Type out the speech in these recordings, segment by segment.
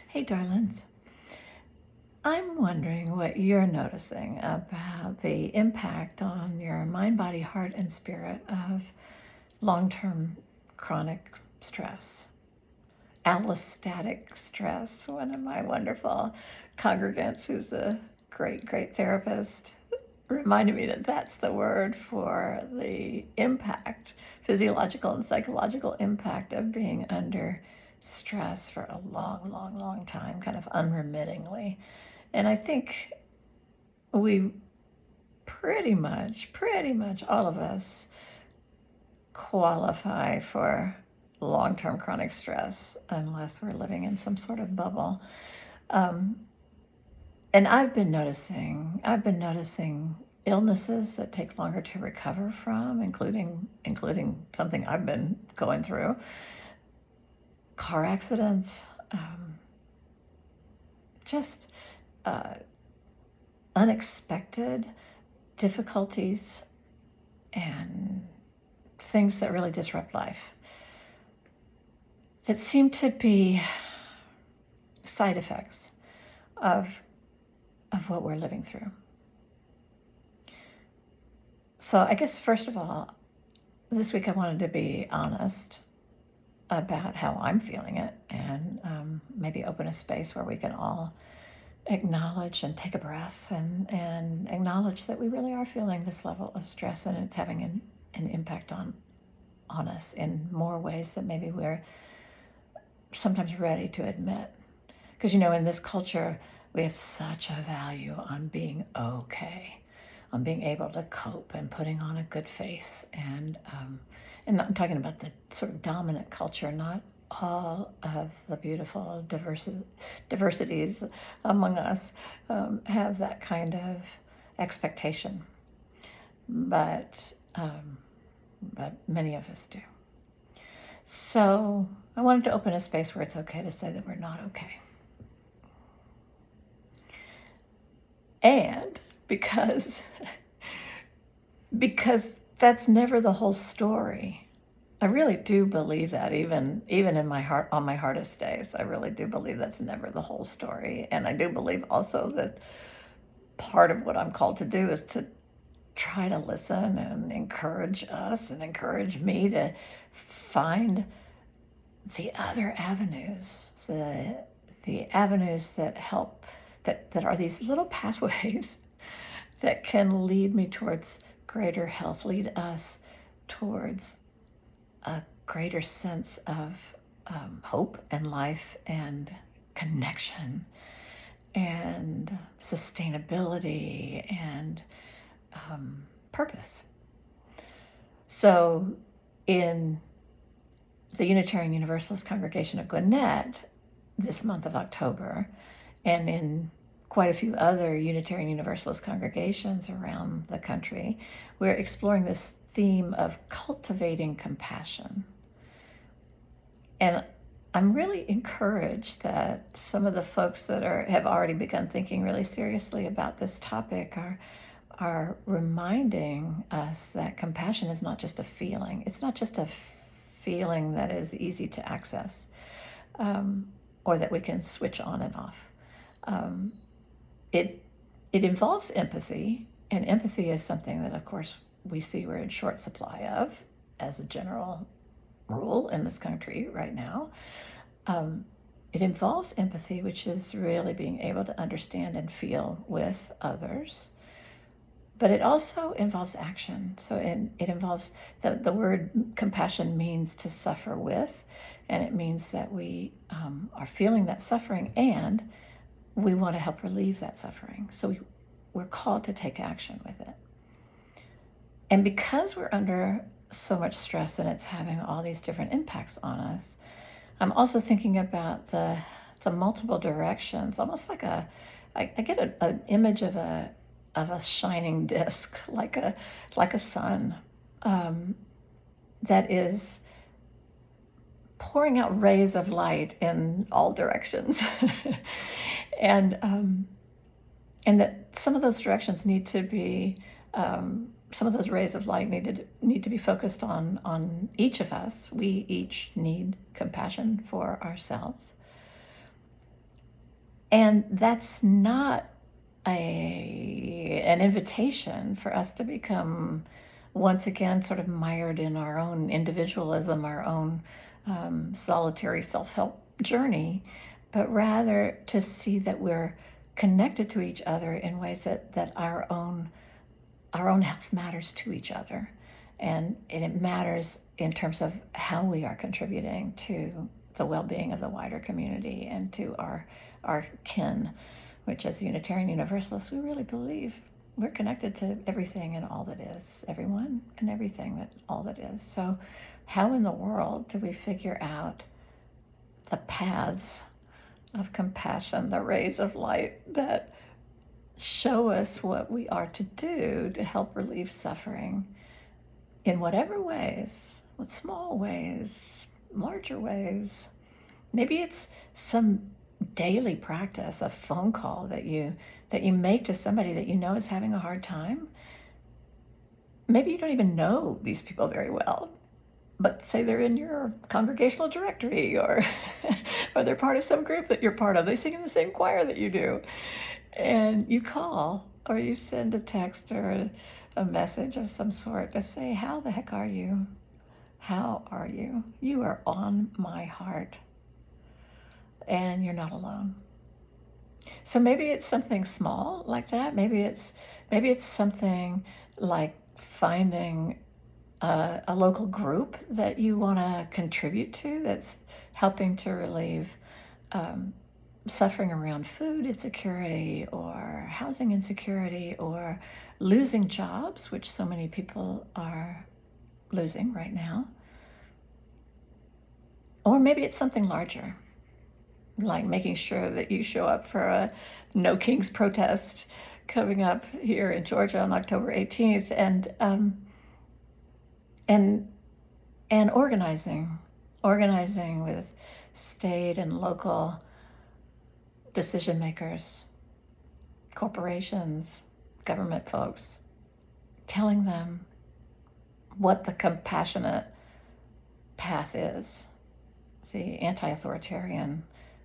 Hey, darlings. I'm wondering what you're noticing about the impact on your mind, body, heart, and spirit of long term chronic stress. Allostatic stress. One of my wonderful congregants, who's a great therapist, reminded me that that's the word for the impact, physiological and psychological impact of being under stress for a long time, kind of unremittingly. And I think we pretty much all of us qualify for long term chronic stress unless we're living in some sort of bubble. Um, and I've been noticing illnesses that take longer to recover from, including something I've been going through, car accidents, just uh, unexpected difficulties and things that really disrupt life that seem to be side effects of what we're living through. So I guess first of all, this week I wanted to be honest about how I'm feeling it, and maybe open a space where we can all acknowledge and take a breath and acknowledge that we really are feeling this level of stress, and it's having an impact on us in more ways than maybe we're sometimes ready to admit. Because, in this culture, we have such a value on being okay, on being able to cope and putting on a good face. And I'm talking about the sort of dominant culture, not all of the beautiful diversities among us have that kind of expectation. But, but many of us do. So I wanted to open a space where it's okay to say that we're not okay. And because that's never the whole story. I really do believe that, even in my heart, on my hardest days, I really do believe that's never the whole story. And I do believe also that part of what I'm called to do is to try to listen and encourage us and encourage me to find the other avenues, the avenues that help, that are these little pathways that can lead me towards greater health, lead us towards a greater sense of hope and life and connection and sustainability and purpose. So, in the Unitarian Universalist Congregation of Gwinnett this month of October, and in quite a few other Unitarian Universalist congregations around the country, we're exploring this theme of cultivating compassion. And I'm really encouraged that some of the folks that have already begun thinking really seriously about this topic are reminding us that compassion is not just a feeling. It's not just a feeling that is easy to access, or that we can switch on and off. It involves empathy, and empathy is something that, of course, we see we're in short supply of as a general rule in this country right now. It involves empathy, which is really being able to understand and feel with others. But it also involves action. So it involves, the word compassion means to suffer with, and it means that we are feeling that suffering and we want to help relieve that suffering. So we're called to take action with it. And because we're under so much stress and it's having all these different impacts on us, I'm also thinking about the multiple directions, almost like I get an image of a shining disc, like a sun, that is pouring out rays of light in all directions, and that some of those directions need to be, some of those rays of light need to be focused on each of us. We each need compassion for ourselves. And that's not an invitation for us to become once again sort of mired in our own individualism, our own solitary self-help journey, but rather to see that we're connected to each other in ways that our own health matters to each other, and it matters in terms of how we are contributing to the well-being of the wider community and to our kin, which as Unitarian Universalists, we really believe we're connected to everything and all that is, everyone and everything that all that is. So how in the world do we figure out the paths of compassion, the rays of light that show us what we are to do to help relieve suffering in whatever ways, with small ways, larger ways? Maybe it's some daily practice, a phone call that you make to somebody that you know is having a hard time. Maybe you don't even know these people very well, but say they're in your congregational directory, or or they're part of some group that you're part of. They sing in the same choir that you do. And you call or you send a text or a message of some sort to say, how the heck are you? How are you? You are on my heart. And you're not alone. So maybe it's something small like that. Maybe it's something like finding a local group that you want to contribute to that's helping to relieve suffering around food insecurity or housing insecurity or losing jobs, which so many people are losing right now. Or maybe it's something larger, like making sure that you show up for a No Kings protest coming up here in Georgia on October 18th, and organizing with state and local decision makers, corporations, government folks, telling them what the compassionate path is, the anti-authoritarian,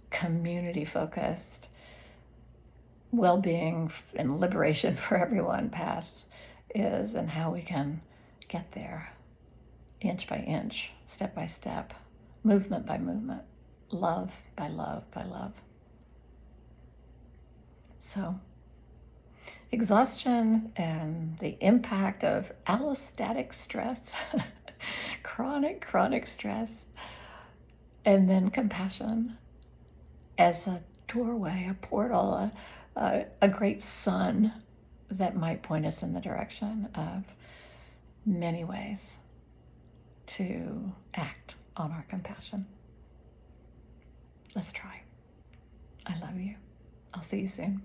community-focused, well-being and liberation for everyone path is, and how we can get there inch by inch, step by step, movement by movement, love by love by love. So exhaustion and the impact of allostatic stress, chronic stress, and then compassion as a doorway, a portal, a great sun that might point us in the direction of many ways to act on our compassion. Let's try. I love you. I'll see you soon.